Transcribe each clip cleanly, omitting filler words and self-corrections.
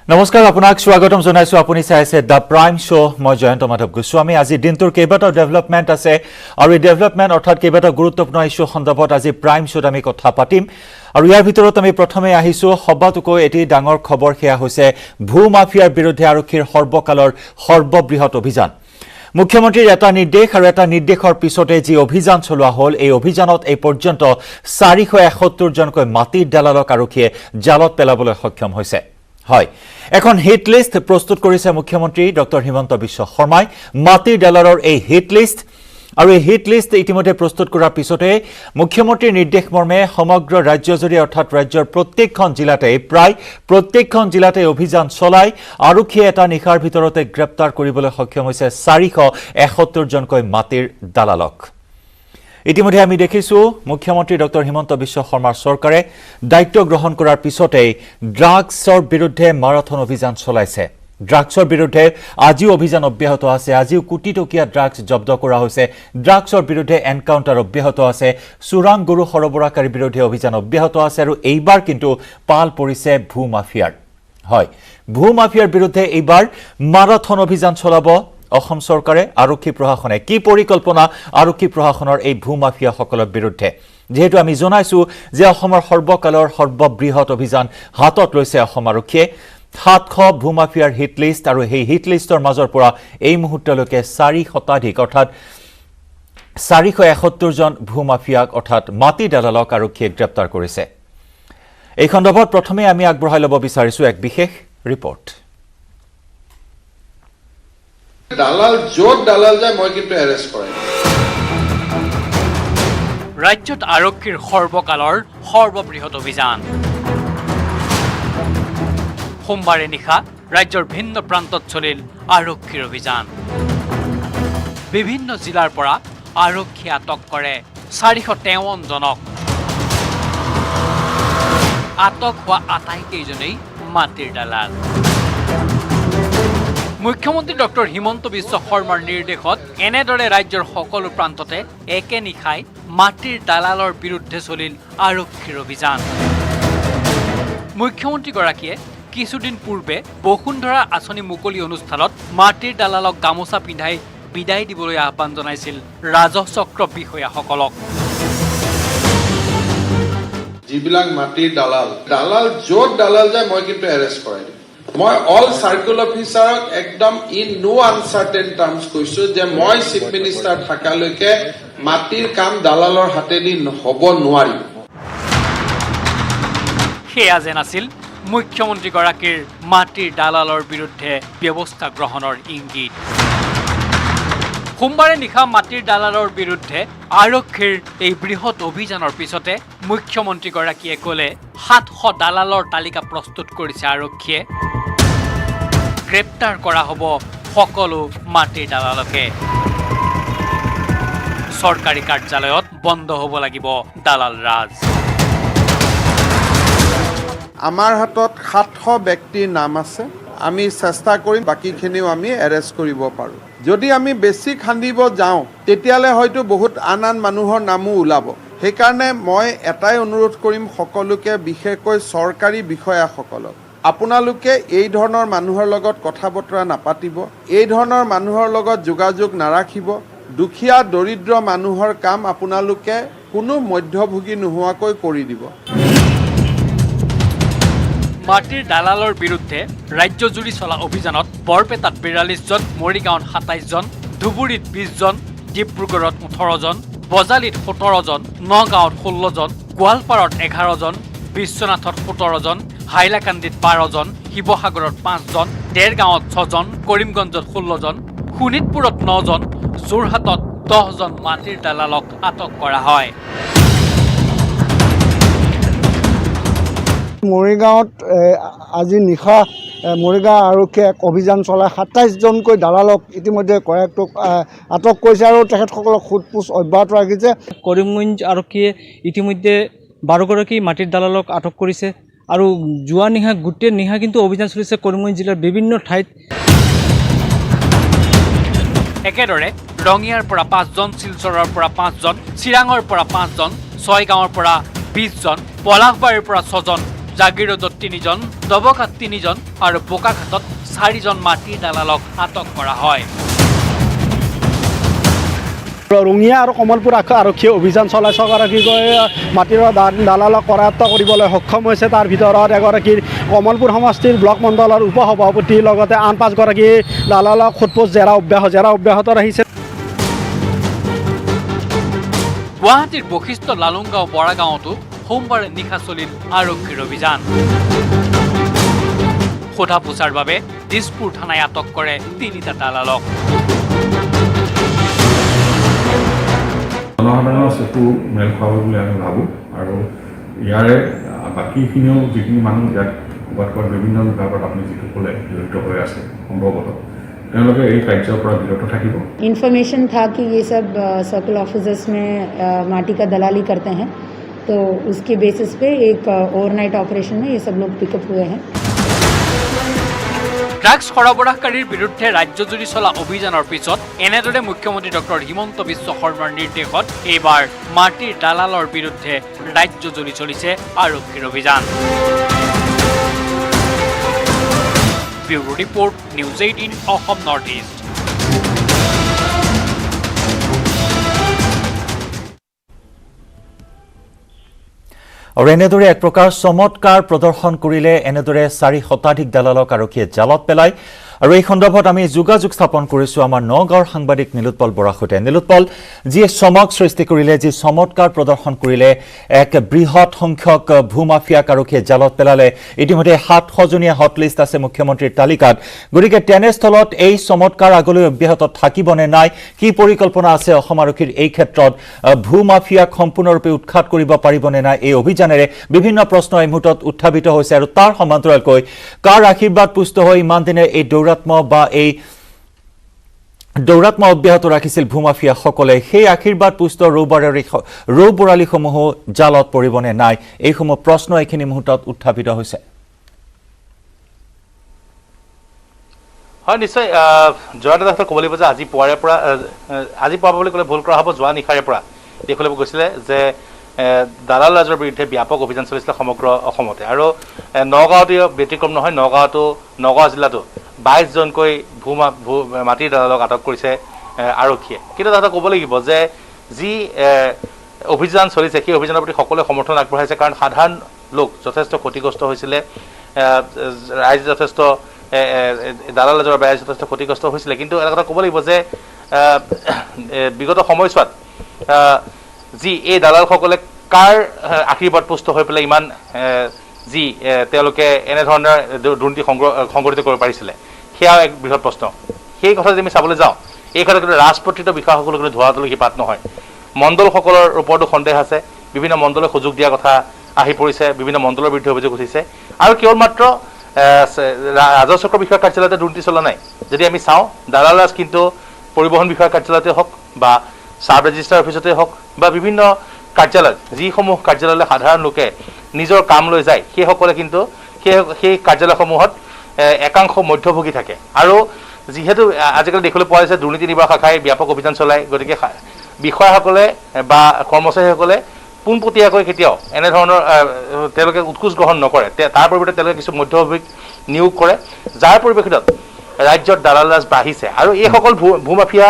নমস্কাৰ আপোনাক স্বাগতম জনাইছো আপুনি চাইছে দা প্ৰাইম শো মই জয়ন্ত মাধৱ গোস্বামী আজি দিনটোৰ কেইবাটাও ডেভেলপমেন্ট আছে আৰু এই ডেভেলপমেন্ট অৰ্থাৎ কেইবাটাও গুৰুত্বপূৰ্ণ ইস্যু সন্দৰ্ভত আজি প্ৰাইম শোত আমি কথা পাতিম আৰু ইয়াৰ ভিতৰত আমি প্ৰথমে আহিছো সবাতোকৈ এটি ডাঙৰ খবৰ হেয়া হৈছে ভূ মাফিয়াৰ বিৰুদ্ধে আৰক্ষীৰ সৰ্বকালৰ সৰ্ববৃহৎ অভিযান মুখ্যমন্ত্ৰীৰ এটা নিৰ্দেশ আৰু এটা নিৰ্দেশৰ পিছতে যি অভিযান চলোৱা হ'ল এই অভিযানত এই পৰ্যন্ত 471 জনকৈ মাটিৰ দালালক আৰক্ষীয়ে জালত পেলাবলৈ সক্ষম হৈছে হয় এখন হিট লিষ্ট প্ৰস্তুত কৰিছে মুখ্যমন্ত্ৰী ডক্টৰ হিমন্ত বিশ্ব শৰ্মাই মাটিৰ দালালৰ এই হিট লিষ্ট আৰু এই হিট লিষ্ট ইতিমধ্যে প্ৰস্তুত কৰাৰ পিছতে মুখ্যমন্ত্ৰীৰ নিৰ্দেশ মৰ্মে সমগ্ৰ ৰাজ্যজুৰি অৰ্থাৎ ৰাজ্যৰ প্ৰত্যেকখন জিলাতে প্ৰায় প্ৰত্যেকখন জিলাতে অভিযান চলাই আৰক্ষীয়ে এটা নিশাৰ ভিতৰতে গ্ৰেপ্তাৰ কৰিবলৈ সক্ষম হৈছে 471 জনকৈ মাটিৰ দালালক ইতিমধ্যে আমি দেখিছো মুখ্যমন্ত্ৰী ডক্টৰ হিমন্ত বিশ্ব শৰ্মাৰ চৰকাৰে দায়িত্ব গ্ৰহণ কৰাৰ পিছতে ড্ৰাগছৰ বিৰুদ্ধে মাৰাথন অভিযান চলাইছে ড্ৰাগছৰ বিৰুদ্ধে আজিও অভিযান অব্যাহত আছে আজিও কোটি টকীয়া ড্ৰাগছ জব্দ কৰা হৈছে ড্ৰাগছৰ বিৰুদ্ধে এনকাউন্টাৰ অব্যাহত আছে চুৰাং গৰু সৰবৰাহকাৰীৰ বিৰুদ্ধে অভিযান অব্যাহত আছে আৰু এইবাৰ কিন্তু পাল পৰিছে ভূ মাফিয়াৰ হয় ভূ মাফিয়াৰ বিৰুদ্ধে এইবাৰ মাৰাথন অভিযান চলাব অসম চৰকাৰে আৰক্ষী প্ৰশাসনে কি পৰিকল্পনা আৰক্ষী প্ৰশাসনৰ এই ভূ মাফিয়াসকলৰ বিৰুদ্ধে যেহেতু আমি জনাইছো যে অসমৰ সৰ্বকালৰ সৰ্ববৃহৎ অভিযান হাতত লৈছে অসম আৰক্ষীয়ে 700 ভূ মাফিয়াৰ হিট লিষ্ট আৰু এই হিট লিষ্টৰ মাজৰ পৰা এই মুহূৰ্তলৈকে 4 শতাধিক অৰ্থাৎ 471 জন ভূ মাফিয়াক অৰ্থাৎ মাটি দালালক আৰক্ষীয়ে গ্ৰেপ্তাৰ কৰিছে এই খণ্ডত প্ৰথমে আমি আগবঢ়াই ল'ব বিচাৰিছো এক বিশেষ ৰিপৰ্ট দালাল জোট দালাল যায় মই কিন্তু এৰেষ্ট কৰাই ৰাজ্যত আৰক্ষীৰ সৰ্বকালৰ সৰ্ববৃহৎ অভিযান সোমবাৰে নিশা ৰাজ্যৰ ভিন্ন প্ৰান্তত চলিল আৰক্ষীৰ অভিযান বিভিন্ন জিলাৰ পৰা আৰক্ষী আটক কৰে 453 জনক আটক হোৱা আটাইকেইজনেই মাটিৰ দালাল মুখ্যমন্ত্ৰী ডক্টৰ হিমন্ত বিশ্ব শৰ্মাৰ নিৰ্দেশত এনেদৰে ৰাজ্যৰ সকলো প্ৰান্ততে একে নিশাই মাটিৰ দালালৰ বিৰুদ্ধে চলিল আৰক্ষীৰ অভিযান মুখ্যমন্ত্ৰীগৰাকীয়ে কিছুদিন পূৰ্বে বসুন্ধৰা আঁচনি মুকলি অনুষ্ঠানত মাটিৰ দালালক গামোচা পিন্ধাই বিদায় দিবলৈ আহ্বান জনাইছিল ৰাজহ চক্ৰ বিষয়াসকলক যিবিলাক মাটিৰ দালাল জোট দালাল যায় মই কিন্তু এৰেষ্ট কৰাই মই অল সাৰ্কেল অফিচাৰক একদম ইন নো আনসাৰ্টেন টাৰ্মছ কৈছো যে মই চিফ মিনিষ্টাৰ থাকালৈকে মাটিৰ কাম দালালৰ হাতেদি হ'ব নোৱাৰি সেয়া যেন আছিল মুখ্যমন্ত্ৰীগৰাকীৰ মাটিৰ দালালৰ বিৰুদ্ধে ব্যৱস্থা গ্ৰহণৰ ইংগিত সোমবাৰে নিশা মাটিৰ দালালৰ বিৰুদ্ধে আৰক্ষীৰ এই বৃহৎ অভিযানৰ পিছতে মুখ্যমন্ত্ৰীগৰাকীয়ে ক'লে 700 দালালৰ তালিকা প্ৰস্তুত কৰিছে আৰক্ষীয়ে গ্ৰেপ্তাৰ কৰা হ'ব সকলো মাটিৰ দালালকে চৰকাৰী কাৰ্যালয়ত বন্ধ হ'ব লাগিব দালাল ৰাজ আমাৰ হাতত 700 ব্যক্তিৰ নাম আছে আমি চেষ্টা কৰিম বাকিখিনিও আমি এৰেষ্ট কৰিব পাৰোঁ যদি আমি বেছি খান্দিব যাওঁ তেতিয়ালে হয়তো বহুত আন মানুহৰ নামো ওলাব সেইকাৰণে মই এটাই অনুৰোধ কৰিম সকলোকে বিশেষকৈ চৰকাৰী বিষয়াসকলক আপোনালোকে এই ধৰণৰ মানুহৰ লগত কথা বতৰা নাপাতিব এই ধৰণৰ মানুহৰ লগত যোগাযোগ নাৰাখিব দুখীয়া দৰিদ্ৰ মানুহৰ কাম আপোনালোকে কোনো মধ্যভোগী নোহোৱাকৈ কৰি দিব মাটিৰ দালালৰ বিৰুদ্ধে ৰাজ্যজুৰি চলা অভিযানত বৰপেটাত 42 জন মৰিগাঁৱত 27 জন ধুবুৰীত 20 জন ডিব্ৰুগড়ত 18 জন বজালীত 17 জন নগাঁৱত 16 জন গোৱালপাৰাত 11 জন বিশ্বনাথত 17 জন হাইলাকান্দিত 12 জন শিৱসাগৰত 5 জন দেৰগাঁৱত 6 জন কৰিমগঞ্জত 16 জন শোণিতপুৰত 9 জন যোৰহাটত 10 জন মাটিৰ দালালক আটক কৰা হয় মৰিগাঁৱত আজি নিশা মৰিগাঁও আৰক্ষীয়ে এক অভিযান চলাই 27 জনকৈ দালালক ইতিমধ্যে কয়েকটোক আটক কৰিছে আৰু তেখেতসকলক সোধপোছ অব্যাহত ৰাখিছে কৰিমগঞ্জ আৰক্ষীয়ে ইতিমধ্যে 12 গৰাকী মাটিৰ দালালক আটক কৰিছে আৰু যোৱা নিশা গোটেই নিশা কিন্তু অভিযান চলিছে কৰিমগঞ্জ জিলাৰ বিভিন্ন ঠাইত একেদৰে ৰঙিয়াৰ পৰা 5 জন শিলচৰৰ পৰা 5 জন চিৰাঙৰ পৰা 5 জন ছয়গাঁৱৰ পৰা 20 জন পলাশবাৰীৰ পৰা 6 জন জাগিৰোডত 3জন, দবকাত 3জন আৰু বোকাখাটত 4জন মাটিৰ দালালক আটক কৰা হয়। ৰঙিয়া আৰু কমলপুৰ আৰক্ষীয়ে অভিযান চলাই 6গৰাকীকৈ মাটিৰ দালালক কৰায়ত্ব কৰিবলৈ সক্ষম হৈছে। তাৰ ভিতৰত এগৰাকীৰ কমলপুৰ সমষ্টিৰ ব্লক মণ্ডলৰ উপসভাপতি লগতে আন 5গৰাকী দালালক সোধপোছ জেৰা অব্যাহত ৰাখিছে। গুৱাহাটীৰ বশিষ্ঠ লালুংগাঁও বৰাগাঁৱতো সোমবাৰে নিশা চলিল আৰক্ষীৰ অভিযান। সোধা পোছাৰ বাবে দিছপুৰ থানাই আটক কৰে 3টা দালালক। জনসাধাৰণৰ চকু মেল খুৱাব বুলি আমি ভাবোঁ আৰু ইয়াৰে বাকীখিনিও যিখিনি মানুহ ইয়াত ক'ৰবাত বিভিন্ন বিভাগত আপুনি যিটো ক'লে জড়িত হৈ আছে সম্ভৱতঃ তেওঁলোকে এই কাৰ্যৰ পৰা বিৰত থাকিব। इन्फॉर्मेशन था कि ये सब सर्कल ऑफिसेस में माटी का दलाली करते हैं, तो उसके बेसिस पे एक ओवरनाइट ऑपरेशन में ये सब लोग पिकअप हुए हैं। ড্ৰাগছ সৰবৰাহকাৰীৰ বিৰুদ্ধে ৰাজ্যজুৰি চলা অভিযানৰ পিছত এনেদৰে মুখ্যমন্ত্ৰী ডক্টৰ হিমন্ত বিশ্ব শৰ্মাৰ নিৰ্দেশত এইবাৰ মাটিৰ দালালৰ বিৰুদ্ধে ৰাজ্যজুৰি চলিছে আৰক্ষীৰ অভিযান। Bureau report, news 18 Assam north east. আৰু এনেদৰে এক প্ৰকাৰ চমৎকাৰ প্ৰদৰ্শন কৰিলে এনেদৰে 4 শতাধিক দালালক আৰক্ষীয়ে জালত পেলায়। আৰু এই সন্দৰ্ভত আমি যোগাযোগ স্থাপন কৰিছোঁ আমাৰ নগাঁৱৰ সাংবাদিক নীলোৎপল বৰাৰ সৈতে। নীলোৎপল, যিয়ে চমক সৃষ্টি কৰিলে, যি চমৎকাৰ প্ৰদৰ্শন কৰিলে, এক বৃহৎ সংখ্যক ভূমাফিয়াক আৰক্ষীয়ে জালত পেলালে। ইতিমধ্যে 700জনীয়া হটলিষ্ট আছে মুখ্যমন্ত্ৰীৰ তালিকাত। গতিকে তেনেস্থলত এই চমৎকাৰ আগলৈ অব্যাহত থাকিবনে নাই, কি পৰিকল্পনা আছে অসম আৰক্ষীৰ এই ক্ষেত্ৰত? ভূমাফিয়াক সম্পূৰ্ণৰূপে উৎখাত কৰিব পাৰিবনে নাই এই অভিযানেৰে? বিভিন্ন প্ৰশ্ন এই মুহূৰ্তত উত্থাপিত হৈছে। আৰু তাৰ সমান্তৰালকৈ কাৰ আশীৰ্বাদ পুষ্ট হৈ ইমান দিনে এই দৌৰাত্মা অব্যাহত ৰাখিছিল ভূমাফিয়াসকলে, সেই আশীৰ্বাদ পুষ্ট ৰৌ বৰালীসমূহো জালত পৰিবনে নাই, এইসমূহ প্ৰশ্ন এইখিনি মুহূৰ্তত উত্থাপিত হৈছে। হয়, নিশ্চয় জয়ন্ত ক'ব লাগিব যে আজি পুৱা বুলি ক'লে ভুল কৰা হ'ব। যোৱা নিশাৰে পৰা দেখুৱাব গৈছিলে যে দালাল ৰাজৰ বিৰুদ্ধে ব্যাপক অভিযান চলিছিলে সমগ্ৰ অসমতে। আৰু নগাঁৱতে ব্যতিক্ৰম নহয়, নগাঁও জিলাতো 22জনকৈ মাটিৰ দালালক আটক কৰিছে আৰক্ষীয়ে। কিন্তু তাতে ক'ব লাগিব যে যি অভিযান চলিছে সেই অভিযানৰ প্ৰতি সকলোৱে সমৰ্থন আগবঢ়াইছে, কাৰণ সাধাৰণ লোক যথেষ্ট ক্ষতিগ্ৰস্ত হৈছিলে, ৰাইজ যথেষ্ট দালাল ৰাজৰ ৰাইজ যথেষ্ট ক্ষতিগ্ৰস্ত হৈছিলে। কিন্তু এটা কথা ক'ব লাগিব যে বিগত সময়ছোৱাত যি এই দালালসকলে কাৰ আশীৰ্বাদ পুষ্ট হৈ পেলাই ইমান যি তেওঁলোকে এনেধৰণৰ দুৰ্নীতি সংঘটিত কৰিব পাৰিছিলে, সেয়াও এক বৃহৎ প্ৰশ্ন। সেই কথা যদি আমি চাবলৈ যাওঁ, এই ক্ষেত্ৰত কিন্তু ৰাজপত্ৰিত বিষয়াসকলৰ কিন্তু ধৰাতলকি পাত নহয়। মণ্ডলসকলৰ ওপৰতো সন্দেহ আছে, বিভিন্ন মণ্ডলে সুযোগ দিয়াৰ কথা আহি পৰিছে, বিভিন্ন মণ্ডলৰ বিৰুদ্ধে অভিযোগ উঠিছে। আৰু কেৱল মাত্ৰ ৰাজহ বিষয়া কাৰ্যালয়তে দুৰ্নীতি চলা নাই। যদি আমি চাওঁ, দালাল ৰাজ কিন্তু পৰিবহণ বিষয়া কাৰ্যালয়তে হওক বা সাব ৰেজিষ্ট্ৰাৰ অফিচতে হওক বা বিভিন্ন কাৰ্যালয়ত, যিসমূহ কাৰ্যালয়লৈ সাধাৰণ লোকে নিজৰ কাম লৈ যায়, সেইসকলে কিন্তু সেই কাৰ্যালয়সমূহত একাংশ মধ্যভোগী থাকে। আৰু যিহেতু আজিকালি দেখিবলৈ পোৱা গৈছে দুৰ্নীতি নিবাৰণ শাখাই ব্যাপক অভিযান চলায়, গতিকে বিষয়াসকলে বা কৰ্মচাৰীসকলে পোনপটীয়াকৈ কেতিয়াও এনেধৰণৰ তেওঁলোকে উৎকোচ গ্ৰহণ নকৰে। তাৰ পৰিৱৰ্তে তেওঁলোকে কিছু মধ্যভোগীক নিয়োগ কৰে, যাৰ পৰিপ্ৰেক্ষিতত ৰাজ্যত দালাল ৰাজ বাঢ়িছে। আৰু এইসকল ভূমাফিয়া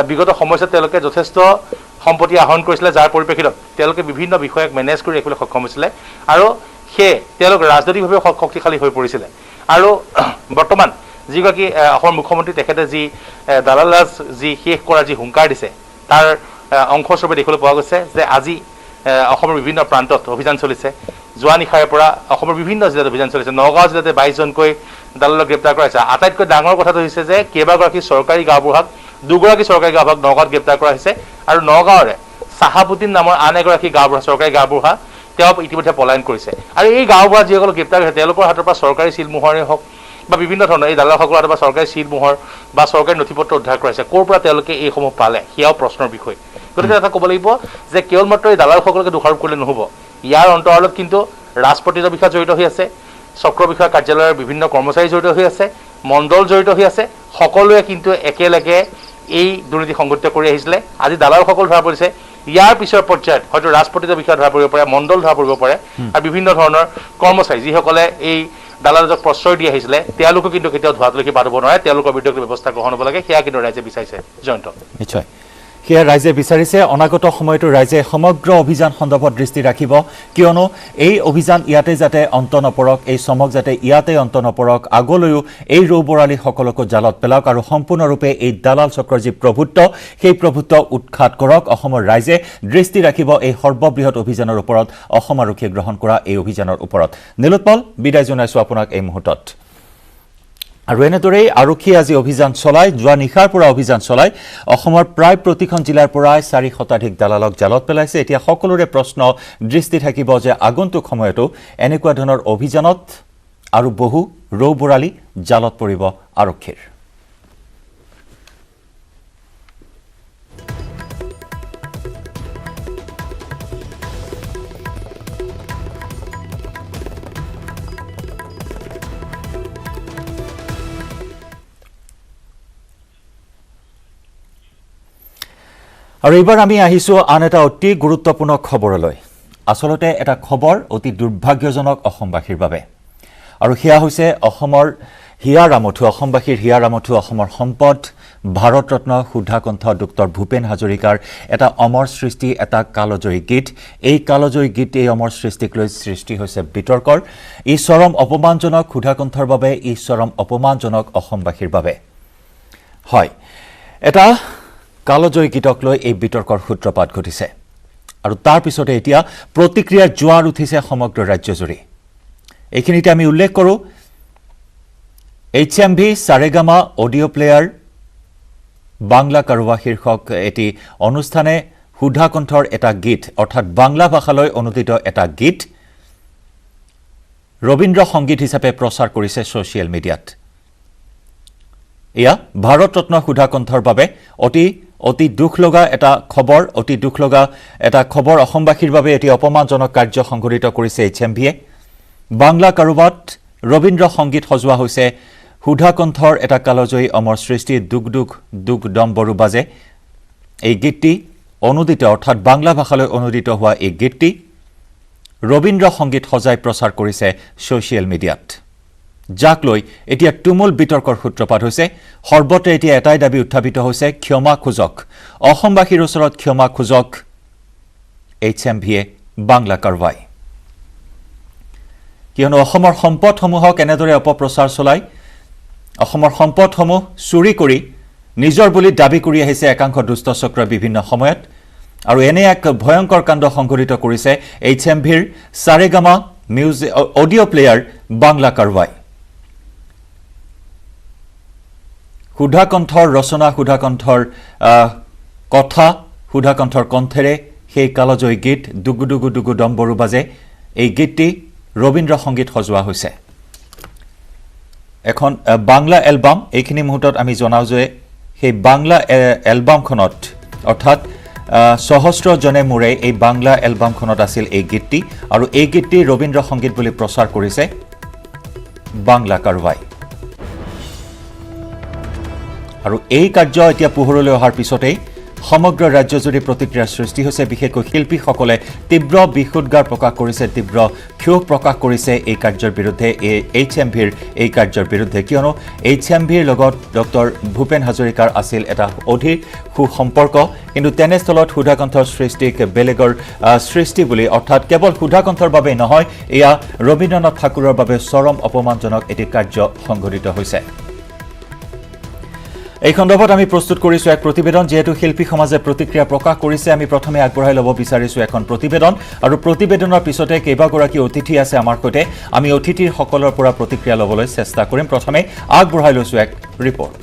বিগত সময়ছোৱাত তেওঁলোকে যথেষ্ট সম্পত্তি আহৰণ কৰিছিলে, যাৰ পৰিপ্ৰেক্ষিতত তেওঁলোকে বিভিন্ন বিষয়ক মেনেজ কৰি ৰাখিবলৈ সক্ষম হৈছিলে। আৰু সেয়ে তেওঁলোক ৰাজনৈতিকভাৱে শক্তিশালী হৈ পৰিছিলে। আৰু বৰ্তমান যিগৰাকী অসমৰ মুখ্যমন্ত্ৰী, তেখেতে যি দালাল ৰাজ যি শেষ কৰাৰ যি হুংকাৰ দিছে, তাৰ অংশস্বৰূপে দেখিবলৈ পোৱা গৈছে যে আজি অসমৰ বিভিন্ন প্ৰান্তত অভিযান চলিছে। যোৱা নিশাৰে পৰা অসমৰ বিভিন্ন জিলাত অভিযান চলিছে। নগাঁও জিলাতে 22জনকৈ দালালক গ্ৰেপ্তাৰ কৰা হৈছে। আটাইতকৈ ডাঙৰ কথাটো হৈছে যে কেইবাগৰাকী চৰকাৰী গাঁওবুঢ়াক, 2গৰাকী চৰকাৰী গাঁওবুঢ়াক নগাঁৱত গ্ৰেপ্তাৰ কৰা হৈছে। আৰু নগাঁৱৰে চাহাবুদ্দিন নামৰ আন এগৰাকী গাঁওবুঢ়া, চৰকাৰী গাঁওবুঢ়া, তেওঁ ইতিমধ্যে পলায়ন কৰিছে। আৰু এই গাঁওবুঢ়া যিসকলক গ্ৰেপ্তাৰ কৰিছে, তেওঁলোকৰ হাতৰ পৰা চৰকাৰী চিলমোহৰে হওক বা বিভিন্ন ধৰণৰ এই দালালসকলৰ হাতৰ পৰা চৰকাৰী চিলমোহৰ বা চৰকাৰী নথি পত্ৰ উদ্ধাৰ কৰাইছে। ক'ৰ পৰা তেওঁলোকে এইসমূহ পালে, সেয়াও প্ৰশ্নৰ বিষয়। গতিকে এটা ক'ব লাগিব যে কেৱল মাত্ৰ এই দালালসকলকে দোষাৰোপ কৰিলে নহ'ব, ইয়াৰ অন্তৰালত কিন্তু ৰাজপত্ৰিত বিষয়া জড়িত হৈ আছে, চক্ৰ বিষয়া কাৰ্যালয়ৰ বিভিন্ন কৰ্মচাৰী জড়িত হৈ আছে, মণ্ডল জড়িত হৈ আছে। সকলোৱে কিন্তু একেলগে এই দুৰ্নীতি সংঘটিত কৰি আহিছিলে। আজি দালালসকল ধৰা পৰিছে, ইয়াৰ পিছৰ পৰ্যায়ত হয়তো ৰাজপতিত বিষয় ধৰা পৰিব পাৰে, মণ্ডল ধৰা পৰিব পাৰে আৰু বিভিন্ন ধৰণৰ কৰ্মচাৰী যিসকলে এই দালালক প্ৰশ্ৰয় দি আহিছিলে তেওঁলোকো কিন্তু কেতিয়াও ধোঁৱাতলৈকে বাঢ়িব নোৱাৰে, তেওঁলোকৰ বিৰুদ্ধে ব্যৱস্থা গ্ৰহণ হ'ব লাগে, সেয়া কিন্তু ৰাইজে বিচাৰিছে। জয়ন্ত, নিশ্চয় সেয়া ৰাইজে বিচাৰিছে। অনাগত সময়তো ৰাইজে সমগ্ৰ অভিযান সন্দৰ্ভত দৃষ্টি ৰাখিব, কিয়নো এই অভিযান ইয়াতে যাতে অন্ত নপৰক, এই চমক যাতে ইয়াতে অন্ত নপৰক, আগলৈও এই ৰৌ বৰালীসকলকো জালত পেলাওক আৰু সম্পূৰ্ণৰূপে এই দালাল চক্ৰৰ যি প্ৰভুত্ব সেই প্ৰভুত্ব উৎখাত কৰক। অসমৰ ৰাইজে দৃষ্টি ৰাখিব এই সৰ্ববৃহৎ অভিযানৰ ওপৰত, অসম আৰক্ষীয়ে গ্ৰহণ কৰা এই অভিযানৰ ওপৰত। নীলোৎপল, বিদায় জনাইছোঁ আপোনাক এই মুহূৰ্তত। আৰু এনেদৰেই আৰক্ষীয়ে আজি অভিযান চলায়, যোৱা নিশাৰ পৰা অভিযান চলায়, অসমৰ প্ৰায় প্ৰতিখন জিলাৰ পৰাই 4 শতাধিক দালালক জালত পেলাইছে। এতিয়া সকলোৰে প্ৰশ্ন দৃষ্টি থাকিব যে আগন্তুক সময়তো এনেকুৱা ধৰণৰ অভিযানত আৰু বহু ৰৌ বৰালী জালত পৰিব আৰক্ষীৰ। আৰু এইবাৰ আমি আহিছোঁ আন এটা অতি গুৰুত্বপূৰ্ণ খবৰলৈ। আচলতে এটা খবৰ অতি দুৰ্ভাগ্যজনক অসমবাসীৰ বাবে, আৰু সেয়া হৈছে অসমৰ হিয়া ৰামঠু, অসমবাসীৰ হিয়া ৰামঠু, অসমৰ সম্পদ, ভাৰতৰত্ন সুধাকণ্ঠ ডক্টৰ ভূপেন হাজৰিকাৰ এটা অমৰ সৃষ্টি, এটা কালজয়ী গীত। এই কালজয়ী গীত, এই অমৰ সৃষ্টিক লৈ সৃষ্টি হৈছে বিতৰ্কৰ। ই চৰম অপমানজনক সুধাকণ্ঠৰ বাবে, ই চৰম অপমানজনক অসমবাসীৰ বাবে। হয়, এটা কালজয়ী গীতক লৈ এই বিতৰ্কৰ সূত্ৰপাত ঘটিছে আৰু তাৰ পিছতে এতিয়া প্ৰতিক্ৰিয়াৰ জোৱাৰ উঠিছে সমগ্ৰ ৰাজ্যজুৰি। এইখিনিতে আমি উল্লেখ কৰোঁ, HMV Saregama audio' player Bangla কাৰুৱা শীৰ্ষক এটি অনুষ্ঠানে সুধাকণ্ঠৰ এটা গীত, অৰ্থাৎ বাংলা ভাষালৈ অনুদিত এটা গীত ৰবীন্দ্ৰ সংগীত হিচাপে প্ৰচাৰ কৰিছে ছ'চিয়েল মিডিয়াত। এয়া ভাৰতৰত্ন সুধাকণ্ঠৰ বাবে অতি দুখ লগা এটা খবৰ, অতি দুখ লগা এটা খবৰ। অসমবাসীৰ বাবে এটি অপমানজনক কাৰ্য সংঘটিত কৰিছে HMVয়ে। বাংলা কাৰুৱাত ৰবীন্দ্ৰ সংগীত সজোৱা হৈছে সুধাকণ্ঠৰ এটা কালজয়ী অমৰ সৃষ্টি, দুগ দুগ দুগ ডম্বৰু বাজে। এই গীতটি অনুদিত, অৰ্থাৎ বাংলা ভাষালৈ অনুদিত হোৱা এই গীতটি ৰবীন্দ্ৰ সংগীত সজাই প্ৰচাৰ কৰিছে ছ'চিয়েল মিডিয়াত, যাক লৈ এতিয়া তুমুল বিতৰ্কৰ সূত্ৰপাত হৈছে। সৰ্বতে এতিয়া এটাই দাবী উত্থাপিত হৈছে, ক্ষমা খোজক, অসমবাসীৰ ওচৰত ক্ষমা খোজক HMVয়ে বাংলা কাৰুৱাই, কিয়নো অসমৰ সম্পদসমূহক এনেদৰে অপপ্ৰচাৰ চলাই, অসমৰ সম্পদসমূহ চুৰি কৰি নিজৰ বুলি দাবী কৰি আহিছে একাংশ দুষ্ট চক্ৰই বিভিন্ন সময়ত। আৰু এনে এক ভয়ংকৰ কাণ্ড সংঘটিত কৰিছে HMVৰ সাৰেগামা অডিঅ' প্লেয়াৰ বাংলা কাৰুৱাই। সুধাকণ্ঠৰ ৰচনা, সুধাকণ্ঠৰ কথা, সুধাকণ্ঠৰ কণ্ঠেৰে সেই কালজয়ী গীত দুগু দুগু দুগু ডম্বৰু বাজে, এই গীতটি ৰবীন্দ্ৰ সংগীত সজোৱা হৈছে। এখন বাংলা এলবাম, এইখিনি মুহূৰ্তত আমি জনাওঁ যে সেই বাংলা এলবামখনত, অৰ্থাৎ সহস্ৰজনে মোৰে, এই বাংলা এলবামখনত আছিল এই গীতটি, আৰু এই গীতটি ৰবীন্দ্ৰ সংগীত বুলি প্ৰচাৰ কৰিছে বাংলা কাৰুৱাই। আৰু এই কাৰ্য এতিয়া পোহৰলৈ অহাৰ পিছতেই সমগ্ৰ ৰাজ্যজুৰি প্ৰতিক্ৰিয়াৰ সৃষ্টি হৈছে। বিশেষকৈ শিল্পীসকলে তীব্ৰ বিষোদ্গাৰ প্ৰকাশ কৰিছে, তীব্ৰ ক্ষোভ প্ৰকাশ কৰিছে এই কাৰ্যৰ বিৰুদ্ধে, HMVৰ এই কাৰ্যৰ বিৰুদ্ধে, কিয়নো HMVৰ লগত ডক্টৰ ভূপেন হাজৰিকাৰ আছিল এটা অধিক সুসম্পৰ্ক। কিন্তু তেনেস্থলত সুধাকণ্ঠৰ সৃষ্টিক বেলেগৰ সৃষ্টি বুলি, অৰ্থাৎ কেৱল সুধাকণ্ঠৰ বাবেই নহয়, এয়া ৰবীন্দ্ৰনাথ ঠাকুৰৰ বাবে চৰম অপমানজনক এটি কাৰ্য সংঘটিত হৈছে। এই সন্দৰ্ভত আমি প্ৰস্তুত কৰিছোঁ এক প্ৰতিবেদন। যিহেতু শিল্পী সমাজে প্ৰতিক্ৰিয়া প্ৰকাশ কৰিছে, আমি প্ৰথমে আগবঢ়াই ল'ব বিচাৰিছোঁ এখন প্ৰতিবেদন, আৰু প্ৰতিবেদনৰ পিছতে কেইবাগৰাকী অতিথি আছে আমাৰ সৈতে, আমি অতিথিসকলৰ পৰা প্ৰতিক্ৰিয়া ল'বলৈ চেষ্টা কৰিম। প্ৰথমে আগবঢ়াই লৈছোঁ এক ৰিপৰ্ট।